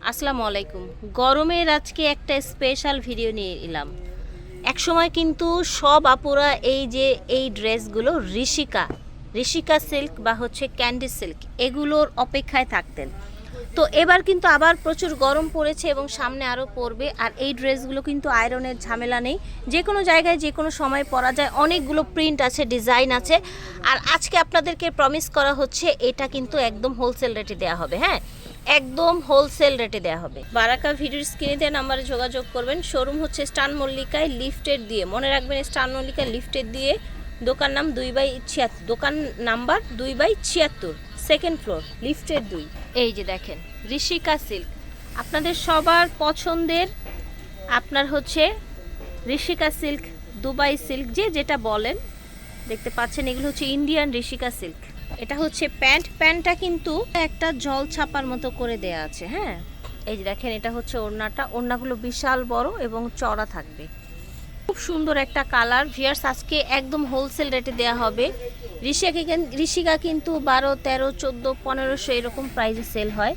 আসসালামু আলাইকুম। গরমের আজকে একটা স্পেশাল ভিডিও নিয়ে এলাম। একসময় কিন্তু সব আপুরা এই ড্রেসগুলো ঋষিকা সিল্ক বা হচ্ছে ক্যান্ডি সিল্ক এগুলোর অপেক্ষায় থাকতেন। তো এবার কিন্তু আবার প্রচুর গরম পড়েছে এবং সামনে আরও পড়বে। আর এই ড্রেসগুলো কিন্তু আয়রনের ঝামেলা নেই, যে কোনো জায়গায় যে কোনো সময় পরা যায়। অনেকগুলো প্রিন্ট আছে, ডিজাইন আছে। আর আজকে আপনাদেরকে প্রমিস করা হচ্ছে এটা কিন্তু একদম হোলসেল রেটে দেওয়া হবে। হ্যাঁ, একদম হোলসেল রেটে দেওয়া হবে। বারাকা ভিডিওর স্ক্রিনে দেওয়া নাম্বারে যোগাযোগ করবেন। শোরুম হচ্ছে স্টান মল্লিকায় লিফটেড দিয়ে, মনে রাখবেন স্টান মল্লিকায় লিফটেড দিয়ে। দোকান নাম 2/76, দোকান নাম্বার 2/76, সেকেন্ড ফ্লোর, লিফটেড 2। এই যে দেখেন ঋষিকা সিল্ক, আপনাদের সবার পছন্দের আপনার হচ্ছে ঋষিকা সিল্ক, দুবাই সিল্ক, যেটা বলেন। দেখতে পাচ্ছেন এগুলো হচ্ছে ইন্ডিয়ান ঋষিকা সিল্ক। এটা হচ্ছে প্যান্টটা কিন্তু একটা জল ছাপার মতো করে দেয়া আছে। হ্যাঁ, এই যে দেখেন এটা হচ্ছে ওড়নাটা। ওড়নাগুলো বিশাল বড় এবং চড়া থাকবে। খুব সুন্দর একটা কালার। ভিয়ার্স, আজকে একদম হোলসেল রেটে দেওয়া হবে। ঋষিকা কিন্তু 12, 13, 14, 1500 এরকম প্রাইসে সেল হয়,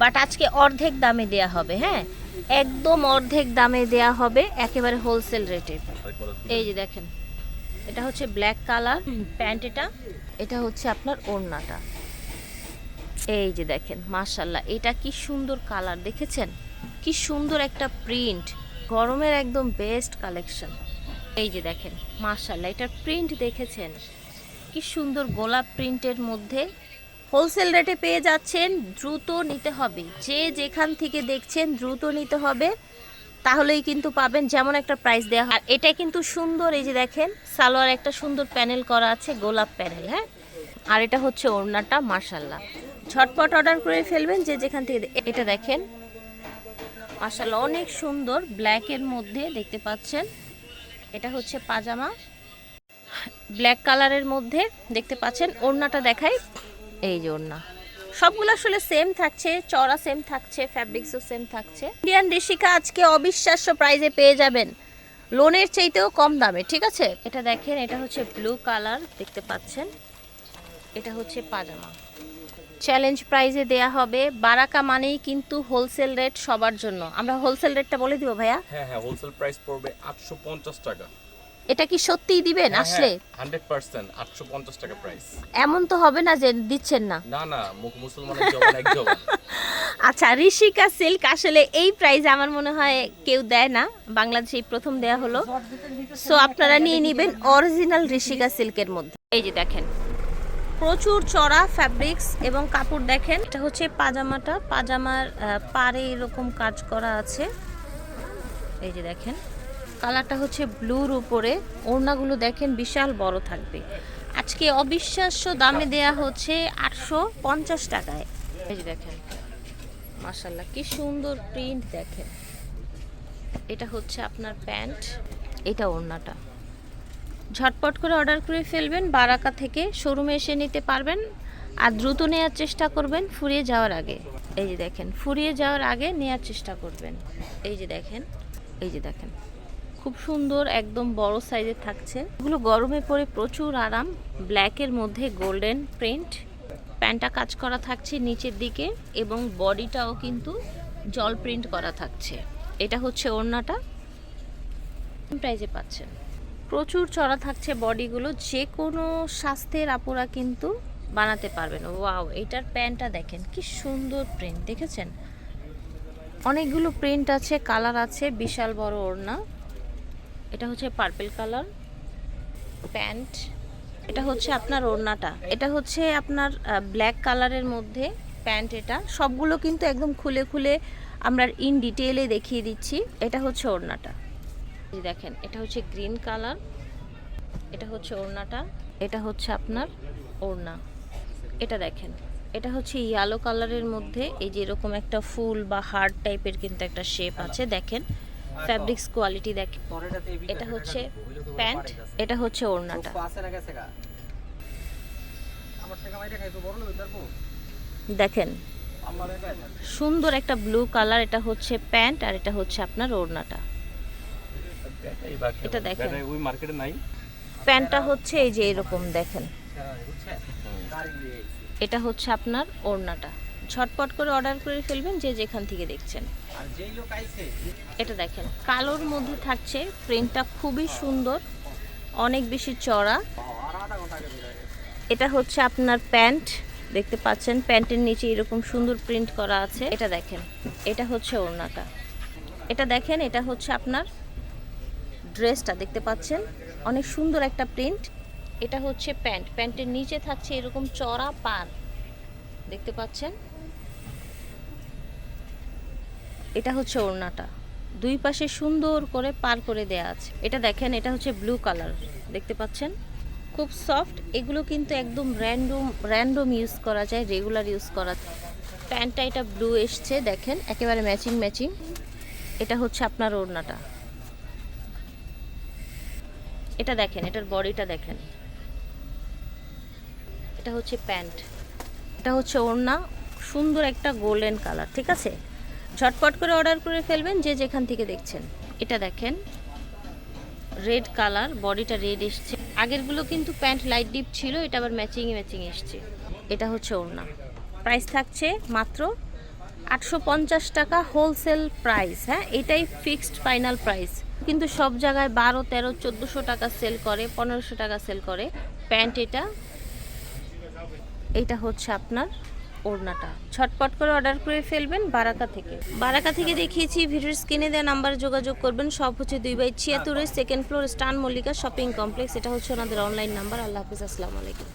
বাট আজকে অর্ধেক দামে দেয়া হবে। হ্যাঁ, একদম অর্ধেক দামে দেয়া হবে, একেবারে হোলসেল রেটে। এই যে দেখেন এটা হচ্ছে ব্ল্যাক কালার প্যান্ট, এটা হচ্ছে আপনার ওড়নাটা। এই যে দেখেন মাশাআল্লাহ, এটা কি সুন্দর কালার, দেখেছেন কি সুন্দর একটা প্রিন্ট। গরমের একদম বেস্ট কালেকশন। এই যে দেখেন মাশাআল্লাহ, এটার প্রিন্ট দেখেছেন কি সুন্দর, গোলাপ প্রিন্টের মধ্যে হোলসেল রেটে পেয়ে যাচ্ছেন। দ্রুত নিতে হবে, যে যেখান থেকে দেখছেন দ্রুত নিতে হবে, তাহলেই কিন্তু পাবেন। যেমন একটা প্রাইস দেওয়া হয়। আর এটা কিন্তু সুন্দর, এই যে দেখেন সালোয়ার একটা সুন্দর প্যানেল করা আছে, গোলাপ প্যানেল। হ্যাঁ, আর এটা হচ্ছে ওড়নাটা। মাশাআল্লাহ, ঝটপট অর্ডার করে ফেলবেন যে যেখান থেকে। এটা দেখেন মাশাআল্লাহ, অনেক সুন্দর ব্ল্যাকের মধ্যে দেখতে পাচ্ছেন। এটা হচ্ছে পাজামা, ব্ল্যাক কালারের মধ্যে দেখতে পাচ্ছেন। ওড়নাটা দেখাই, এই যে ওড়না। সবগুলো আসলে সেম থাকছে, চড়া সেম থাকছে, ফ্যাব্রিক্সও সেম থাকছে। ইন্ডিয়ান ঋষিকা আজকে অবিশ্বাস্য প্রাইসে পেয়ে যাবেন, লোনের চাইতেও কম দামে। ঠিক আছে, এটা দেখেন এটা হচ্ছে ব্লু কালার দেখতে পাচ্ছেন। এটা হচ্ছে পাজামা, চ্যালেঞ্জ প্রাইসে দেয়া হবে। বারাকা মানেই কিন্তু হোলসেল রেট সবার জন্য। আমরা হোলসেল রেটটা বলে দিব ভাইয়া। হ্যাঁ, হোলসেল প্রাইস পড়বে 850 টাকা। এটা কি সত্যিই দিবেন আসলে? 100% 850 টাকা প্রাইস। এমন তো হবে না যে দিচ্ছেন না। না, মুসলমানের জবান এক জবান। আচ্ছা, ঋষিকা সিল্ক আসলে এই প্রাইসে আমার মনে হয় কেউ দেয় না, বাংলাদেশে প্রথম দেয়া হলো। সো আপনারা নিয়ে নেবেন অরিজিনাল ঋষিকা সিল্কের মধ্যে। এই যে দেখেন প্রচুর চড়া ফ্যাব্রিক্স এবং কাপড় দেখেন। এটা হচ্ছে পাজামাটা, পাজামার পাড়ে এরকম কাজ করা আছে। এই যে দেখেন কালারটা হচ্ছে ব্লুর উপরে। ওড়নাগুলো দেখেন বিশাল বড় থাকবে। আজকে অবিশ্বাস্য দামে দেয়া হচ্ছে 850 টাকায়। এই যে দেখেন মাশাআল্লাহ, কি সুন্দর প্রিন্ট দেখেন। এটা হচ্ছে আপনার প্যান্ট, এটা ওড়নাটা। ঝটপট করে অর্ডার করে ফেলবেন, বারাকা থেকে শোরুমে এসে নিতে পারবেন। আর দ্রুত নেওয়ার চেষ্টা করবেন ফুরিয়ে যাওয়ার আগে। এই যে দেখেন ফুরিয়ে যাওয়ার আগে নেওয়ার চেষ্টা করবেন। এই যে দেখেন, এই যে দেখেন খুব সুন্দর, একদম বড় সাইজের থাকছে। এগুলো গরমে পরে প্রচুর আরাম। ব্ল্যাকের মধ্যে গোল্ডেন প্রিন্ট, প্যান্টটা কাজ করা থাকছে নিচের দিকে এবং বডিটাও কিন্তু জল প্রিন্ট করা থাকছে। এটা হচ্ছে ওড়নাটা, প্রাইজে পাচ্ছেন। প্রচুর চড়া থাকছে বডিগুলো, যে কোনো স্বাস্থ্যের আপুরা কিন্তু বানাতে পারবেন। ওয়াও, এটার প্যান্টটা দেখেন কি সুন্দর প্রিন্ট, দেখেছেন অনেকগুলো প্রিন্ট আছে, কালার আছে, বিশাল বড় ওড়না। এটা হচ্ছে পার্পল কালার প্যান্ট। এটা হচ্ছে আপনার ওড়নাটা। এটা হচ্ছে আপনার ব্ল্যাক কালারের মধ্যে প্যান্ট। এটা সবগুলো কিন্তু একদম খুলে খুলে আমরা ইন ডিটেইলে দেখিয়ে দিচ্ছি। এটা হচ্ছে ওড়নাটা, দেখেন এটা হচ্ছে গ্রিন কালার। এটা হচ্ছে ওড়নাটা, এটা হচ্ছে আপনার ওড়না। এটা দেখেন এটা হচ্ছে ইয়েলো কালারের মধ্যে, এই যে এরকম একটা ফুল বা হার্ট টাইপের কিন্তু একটা শেপ আছে। দেখেন ফ্যাব্রিক্স কোয়ালিটি দেখেন। এটা হচ্ছে প্যান্ট, এটা হচ্ছে ওড়নাটা। দেখেন সুন্দর একটা ব্লু কালার। এটা হচ্ছে প্যান্ট আর এটা হচ্ছে আপনার ওড়নাটা। এটা দেখেন ওই মার্কেটে নাই। প্যান্টটা হচ্ছে এই যে এরকম দেখেন। এটা হচ্ছে আপনার ওড়নাটা, ঝটপট করে অর্ডার করে ফেলবেন যে যেখান থেকে দেখছেন। এটা দেখেন কালোর মধ্যে থাকছে, প্রিন্টটা খুবই সুন্দর, অনেক বেশি চড়া। এটা হচ্ছে আপনার প্যান্ট, দেখতে পাচ্ছেন প্যান্টের নিচে এরকম সুন্দর প্রিন্ট করা আছে। এটা দেখেন, এটা হচ্ছে ওড়নাটা। এটা দেখেন, এটা হচ্ছে আপনার ড্রেসটা, দেখতে পাচ্ছেন অনেক সুন্দর একটা প্রিন্ট। এটা হচ্ছে প্যান্ট, প্যান্টের নিচে থাকছে এরকম চড়া পার, দেখতে পাচ্ছেন। এটা হচ্ছে ওড়নাটা, দুই পাশে সুন্দর করে পার করে দেয়া আছে। এটা দেখেন, এটা হচ্ছে ব্লু কালার, দেখতে পাচ্ছেন খুব সফট। এগুলো কিন্তু একদম র্যান্ডম ইউজ করা যায়, রেগুলার ইউজ করা। প্যান্টটা এটা ব্লু এসছে, দেখেন একেবারে ম্যাচিং। এটা হচ্ছে আপনার ওড়নাটা। এটা দেখেন, এটার বডিটা দেখেন। এটা হচ্ছে প্যান্ট, এটা হচ্ছে ওড়না, সুন্দর একটা গোল্ডেন কালার, ঠিক আছে। ঝটপট করে অর্ডার করে ফেলবেন যে যেখান থেকে দেখছেন। এটা দেখেন রেড কালার, বডিটা রেড এসছে। আগেরগুলো কিন্তু প্যান্ট লাইট ডিপ ছিল, এটা আবার ম্যাচিং এসছে। এটা হচ্ছে ওড়না, প্রাইস থাকছে মাত্র 850 টাকা হোলসেল প্রাইস। হ্যাঁ, এটাই ফিক্সড ফাইনাল প্রাইস। কিন্তু সব জায়গায় 12, 13, 1400 টাকা সেল করে, 1500 টাকা সেল করে প্যান্ট। এটা হচ্ছে আপনার ওড়নাটা। ঝটপট করে অর্ডার করে ফেলবেন বারাকা থেকে দেখিয়েছি। ভিডিওর স্ক্রিনে দেওয়া নাম্বারে যোগাযোগ করবেন। সব হচ্ছে 2/76 সেকেন্ড ফ্লোর, স্টান মল্লিকা শপিং কমপ্লেক্স। এটা হচ্ছে ওনাদের অনলাইন নাম্বার। আল্লাহ হাফিজ, আসসালামু আলাইকুম।